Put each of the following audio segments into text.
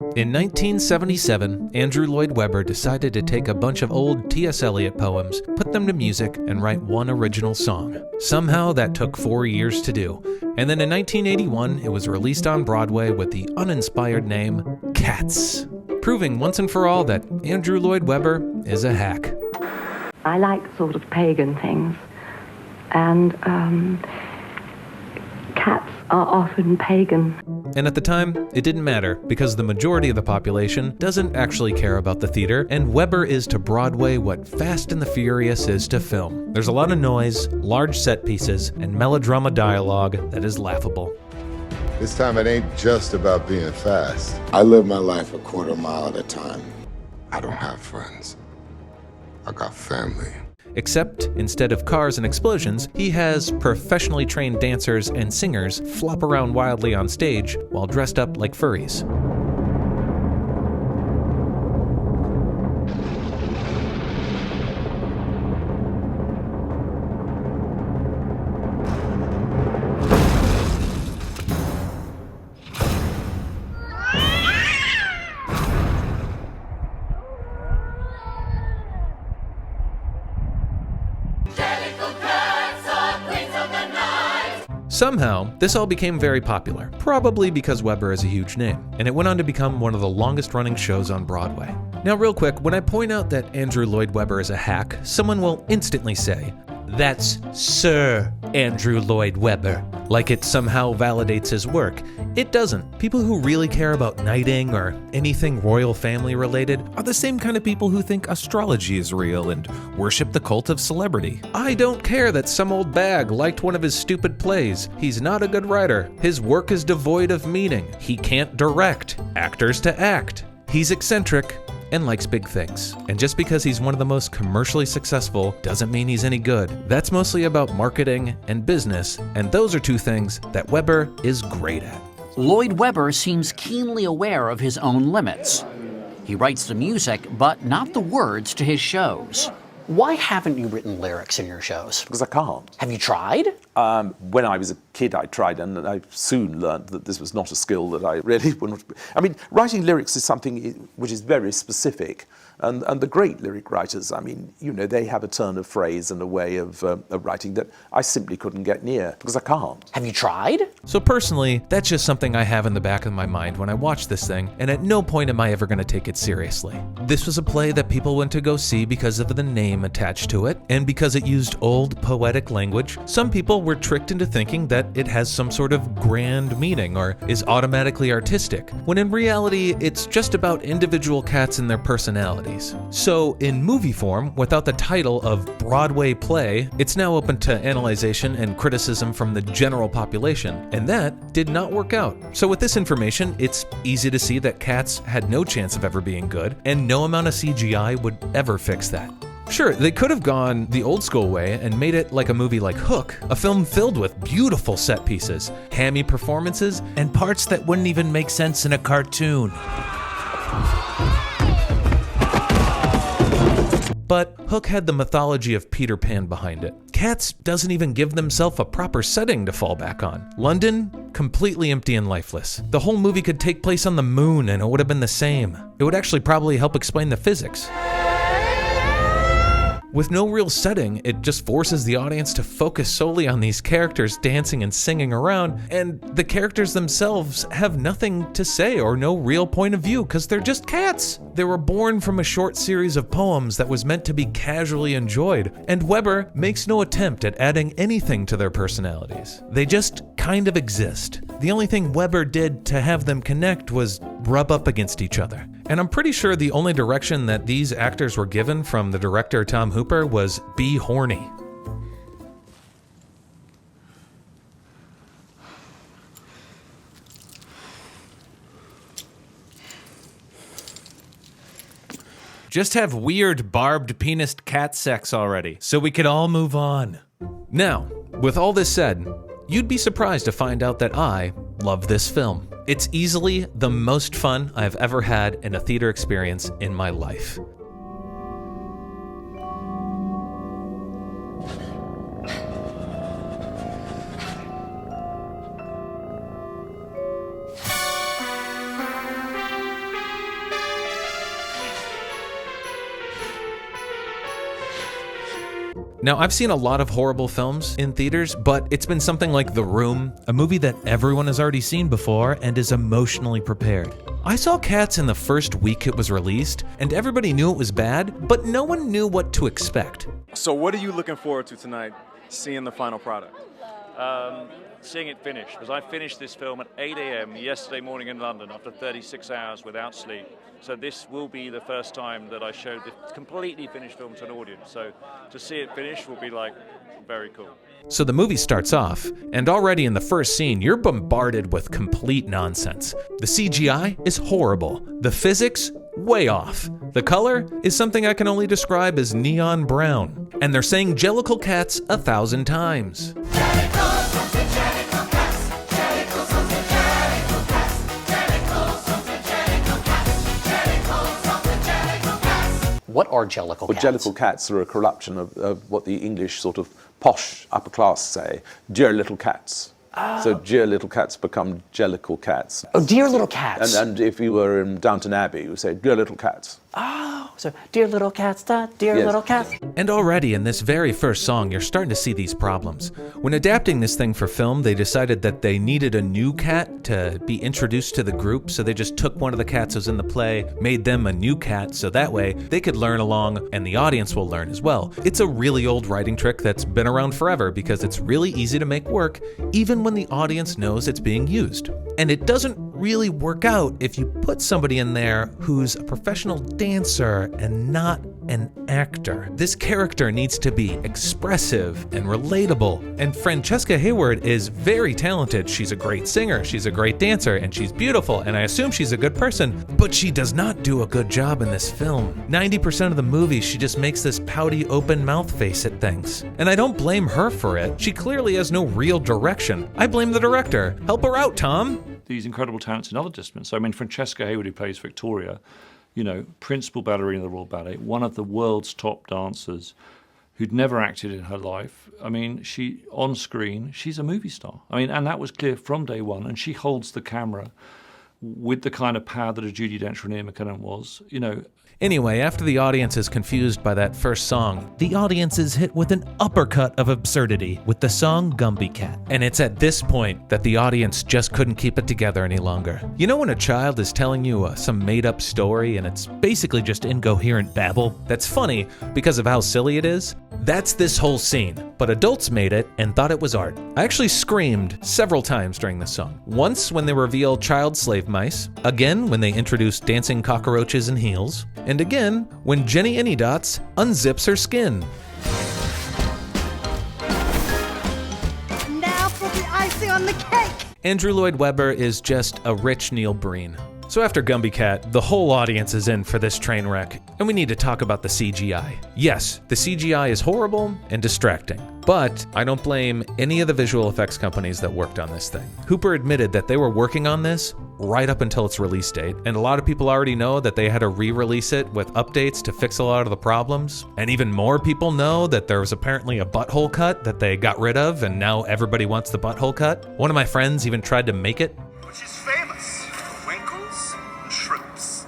In 1977, Andrew Lloyd Webber decided to take a bunch of old T.S. Eliot poems, put them to music, and write one original song. Somehow that took 4 years to do. And then in 1981, it was released on Broadway with the uninspired name Cats, proving once and for all that Andrew Lloyd Webber is a hack. I like sort of pagan things, and cats are often pagan. And at the time, it didn't matter, because the majority of the population doesn't actually care about the theater, and Webber is to Broadway what Fast and the Furious is to film. There's a lot of noise, large set pieces, and melodrama dialogue that is laughable. This time it ain't just about being fast. I live my life a quarter mile at a time. I don't have friends. I got family. Except, instead of cars and explosions, he has professionally trained dancers and singers flop around wildly on stage while dressed up like furries. Somehow, this all became very popular, probably because Webber is a huge name, and it went on to become one of the longest-running shows on Broadway. Now real quick, when I point out that Andrew Lloyd Webber is a hack, someone will instantly say, "That's Sir Andrew Lloyd Webber," like it somehow validates his work. It doesn't. People who really care about knighting or anything royal family related are the same kind of people who think astrology is real and worship the cult of celebrity. I don't care that some old bag liked one of his stupid plays. He's not a good writer. His work is devoid of meaning. He can't direct actors to act. He's eccentric and likes big things. And just because he's one of the most commercially successful doesn't mean he's any good. That's mostly about marketing and business, and those are two things that Webber is great at. Lloyd Webber seems keenly aware of his own limits. He writes the music, but not the words to his shows. Why haven't you written lyrics in your shows? Because I can't. Have you tried? When I was a kid, I tried, and I soon learned that this was not a skill that I really wouldn't. I mean, writing lyrics is something which is very specific, and the great lyric writers, I mean, you know, they have a turn of phrase and a way of writing that I simply couldn't get near, because I can't. Have you tried? So personally, that's just something I have in the back of my mind when I watch this thing, and at no point am I ever going to take it seriously. This was a play that people went to go see because of the name attached to it, and because it used old poetic language. Some people were tricked into thinking that it has some sort of grand meaning or is automatically artistic, when in reality it's just about individual cats and their personalities. So in movie form, without the title of Broadway play, it's now open to analyzation and criticism from the general population, and that did not work out. So with this information, it's easy to see that Cats had no chance of ever being good, and no amount of CGI would ever fix that. Sure, they could have gone the old school way and made it like a movie like Hook, a film filled with beautiful set pieces, hammy performances, and parts that wouldn't even make sense in a cartoon. But Hook had the mythology of Peter Pan behind it. Cats doesn't even give themselves a proper setting to fall back on. London, completely empty and lifeless. The whole movie could take place on the moon and it would have been the same. It would actually probably help explain the physics. With no real setting, it just forces the audience to focus solely on these characters dancing and singing around, and the characters themselves have nothing to say or no real point of view because they're just cats. They were born from a short series of poems that was meant to be casually enjoyed, and Webber makes no attempt at adding anything to their personalities. They just kind of exist. The only thing Webber did to have them connect was rub up against each other. And I'm pretty sure the only direction that these actors were given from the director Tom Hooper was be horny. Just have weird barbed penised cat sex already, so we could all move on. Now, with all this said, you'd be surprised to find out that I love this film. It's easily the most fun I've ever had in a theater experience in my life. Now, I've seen a lot of horrible films in theaters, but it's been something like The Room, a movie that everyone has already seen before and is emotionally prepared. I saw Cats in the first week it was released, and everybody knew it was bad, but no one knew what to expect. So what are you looking forward to tonight, seeing the final product? Seeing it finished, because I finished this film at 8 a.m. yesterday morning in London after 36 hours without sleep. So this will be the first time that I showed the completely finished film to an audience. So to see it finished will be like very cool. So the movie starts off, and already in the first scene, you're bombarded with complete nonsense. The CGI is horrible. The physics, way off. The color is something I can only describe as neon brown. And they're saying Jellicle Cats 1,000 times. What are Jellicle Well, Cats? Jellicle Cats are a corruption of what the English sort of posh upper class say, dear little cats. So dear little cats become Jellicle Cats. Oh, dear little cats. And if you were in Downton Abbey, you would say, dear little cats. Oh, so dear little cats, dear Yes. little cats. And already in this very first song, you're starting to see these problems. When adapting this thing for film, they decided that they needed a new cat to be introduced to the group, so they just took one of the cats that was in the play, made them a new cat, so that way they could learn along and the audience will learn as well. It's a really old writing trick that's been around forever because it's really easy to make work, even when the audience knows it's being used. And it doesn't really work out if you put somebody in there who's a professional dancer and not an actor. This character needs to be expressive and relatable. And Francesca Hayward is very talented. She's a great singer, she's a great dancer, and she's beautiful, and I assume she's a good person, but she does not do a good job in this film. 90% of the movie, she just makes this pouty open mouth face at things. And I don't blame her for it. She clearly has no real direction. I blame the director. Help her out, Tom. These incredible talents in other disciplines. So, I mean, Francesca Hayward, who plays Victoria, you know, principal ballerina of the Royal Ballet, one of the world's top dancers who'd never acted in her life. I mean, she, on screen, she's a movie star. I mean, and that was clear from day one. And she holds the camera with the kind of power that a Judi Dench or Ian McKellen was, you know. Anyway, after the audience is confused by that first song, the audience is hit with an uppercut of absurdity with the song Gumby Cat. And it's at this point that the audience just couldn't keep it together any longer. You know when a child is telling you some made-up story and it's basically just incoherent babble? That's funny because of how silly it is? That's this whole scene, but adults made it and thought it was art. I actually screamed several times during this song. Once when they reveal child slave mice, again when they introduce dancing cockroaches in heels, and again when Jenny Anydots unzips her skin. Now for the icing on the cake! Andrew Lloyd Webber is just a rich Neil Breen. So after Gumby Cat, the whole audience is in for this train wreck, and we need to talk about the CGI. Yes, the CGI is horrible and distracting, but I don't blame any of the visual effects companies that worked on this thing. Hooper admitted that they were working on this right up until its release date, and a lot of people already know that they had to re-release it with updates to fix a lot of the problems, and even more people know that there was apparently a butthole cut that they got rid of, and now everybody wants the butthole cut. One of my friends even tried to make it. Which is famous for winkles and shrimps.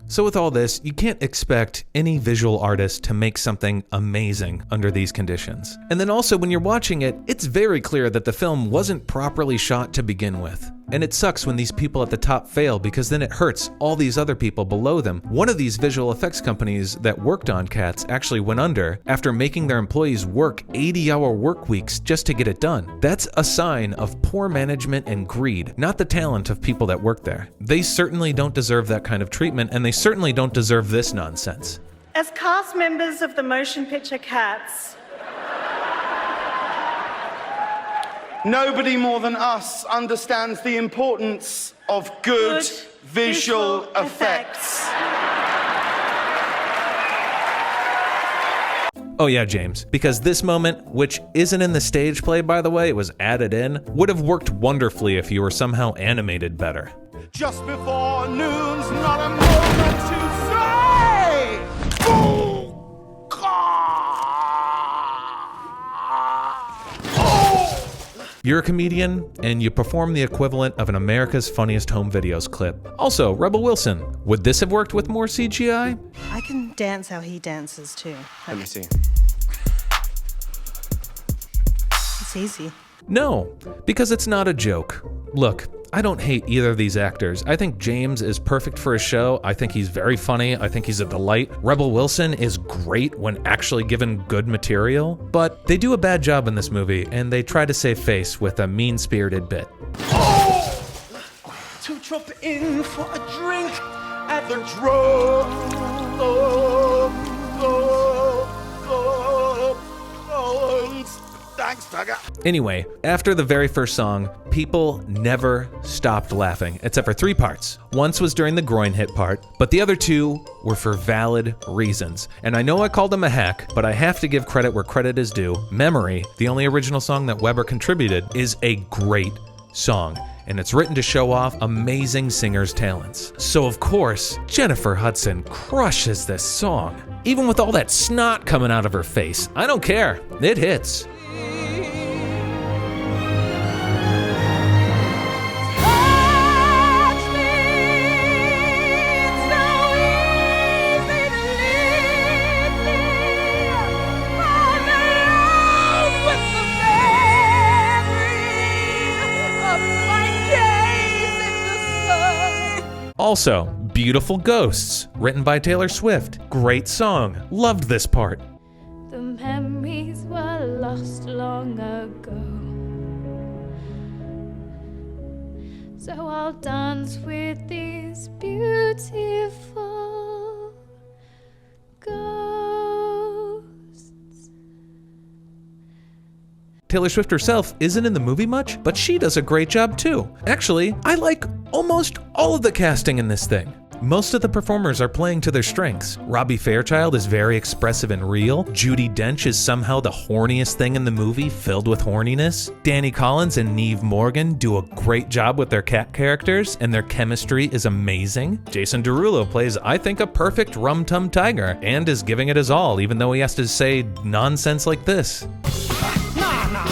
So with all this, you can't expect any visual artist to make something amazing under these conditions. And then also when you're watching it, it's very clear that the film wasn't properly shot to begin with. And it sucks when these people at the top fail because then it hurts all these other people below them. One of these visual effects companies that worked on Cats actually went under after making their employees work 80-hour work weeks just to get it done. That's a sign of poor management and greed, not the talent of people that work there. They certainly don't deserve that kind of treatment, and they certainly don't deserve this nonsense. As cast members of the motion picture Cats, Nobody more than us understands the importance of good visual effects. Oh yeah, James, because this moment, which isn't in the stage play by the way, it was added in, would have worked wonderfully if you were somehow animated better. Just before noon's not a moment to say, "Ooh, God." Oh! You're a comedian, and you perform the equivalent of an America's Funniest Home Videos clip. Also, Rebel Wilson, would this have worked with more CGI? I can dance how he dances too. Let me see. It's easy. No, because it's not a joke. Look, I don't hate either of these actors. I think James is perfect for a show. I think he's very funny. I think he's a delight. Rebel Wilson is great when actually given good material, but they do a bad job in this movie, and they try to save face with a mean-spirited bit. To drop in for a drink at the drug. Thanks, Tugger. Anyway, after the very first song, people never stopped laughing, except for 3 parts. Once was during the groin hit part, but the other 2 were for valid reasons. And I know I called them a hack, but I have to give credit where credit is due. Memory, the only original song that Webber contributed, is a great song, and it's written to show off amazing singers' talents. So of course, Jennifer Hudson crushes this song. Even with all that snot coming out of her face, I don't care, it hits. Also, Beautiful Ghosts, written by Taylor Swift. Great song. Loved this part. The memories were lost long ago, so I'll dance with these beautiful ghosts. Taylor Swift herself isn't in the movie much, but she does a great job too. Actually, I like almost all of the casting in this thing. Most of the performers are playing to their strengths. Robbie Fairchild is very expressive and real. Judi Dench is somehow the horniest thing in the movie, filled with horniness. Danny Collins and Neve Morgan do a great job with their cat characters, and their chemistry is amazing. Jason Derulo plays, I think, a perfect rum-tum tiger, and is giving it his all, even though he has to say nonsense like this.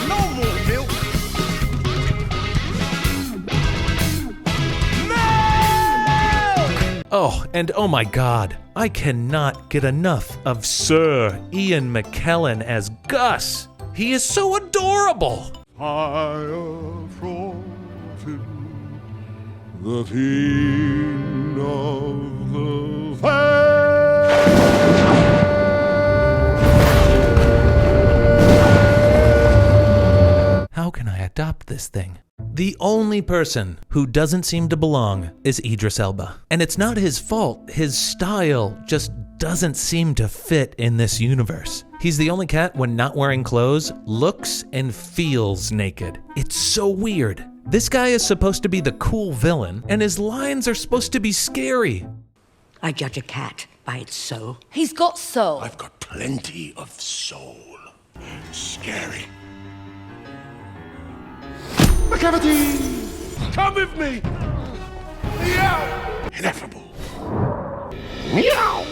No more milk. Oh, and oh my god, I cannot get enough of Sir Ian McKellen as Gus. He is so adorable. Fire from the fiend of the How can I adopt this thing? The only person who doesn't seem to belong is Idris Elba. And it's not his fault. His style just doesn't seem to fit in this universe. He's the only cat, when not wearing clothes, looks and feels naked. It's so weird. This guy is supposed to be the cool villain, and his lines are supposed to be scary. I judge a cat by its soul. He's got soul. I've got plenty of soul. Scary. McCavity! Come with me! Meow! Ineffable. Meow!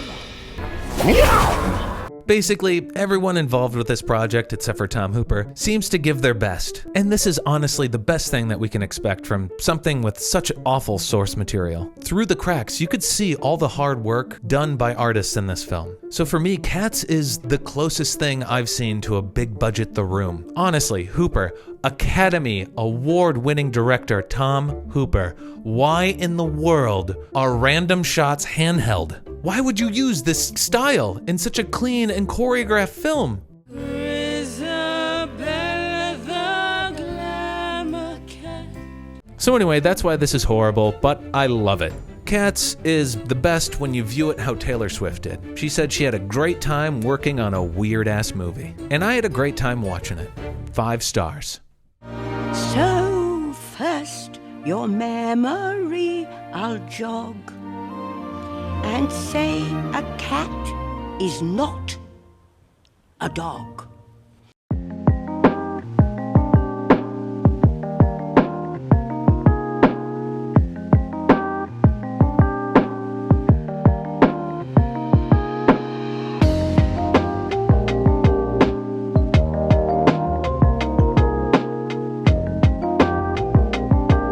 Meow! Basically, everyone involved with this project, except for Tom Hooper, seems to give their best. And this is honestly the best thing that we can expect from something with such awful source material. Through the cracks, you could see all the hard work done by artists in this film. So for me, Cats is the closest thing I've seen to a big budget The Room. Honestly, Hooper, Academy Award-winning director Tom Hooper, why in the world are random shots handheld? Why would you use this style in such a clean and choreographed film? So anyway, that's why this is horrible, but I love it. Cats is the best when you view it how Taylor Swift did. She said she had a great time working on a weird-ass movie. And I had a great time watching it. 5 stars. So first, your memory I'll jog and say a cat is not a dog.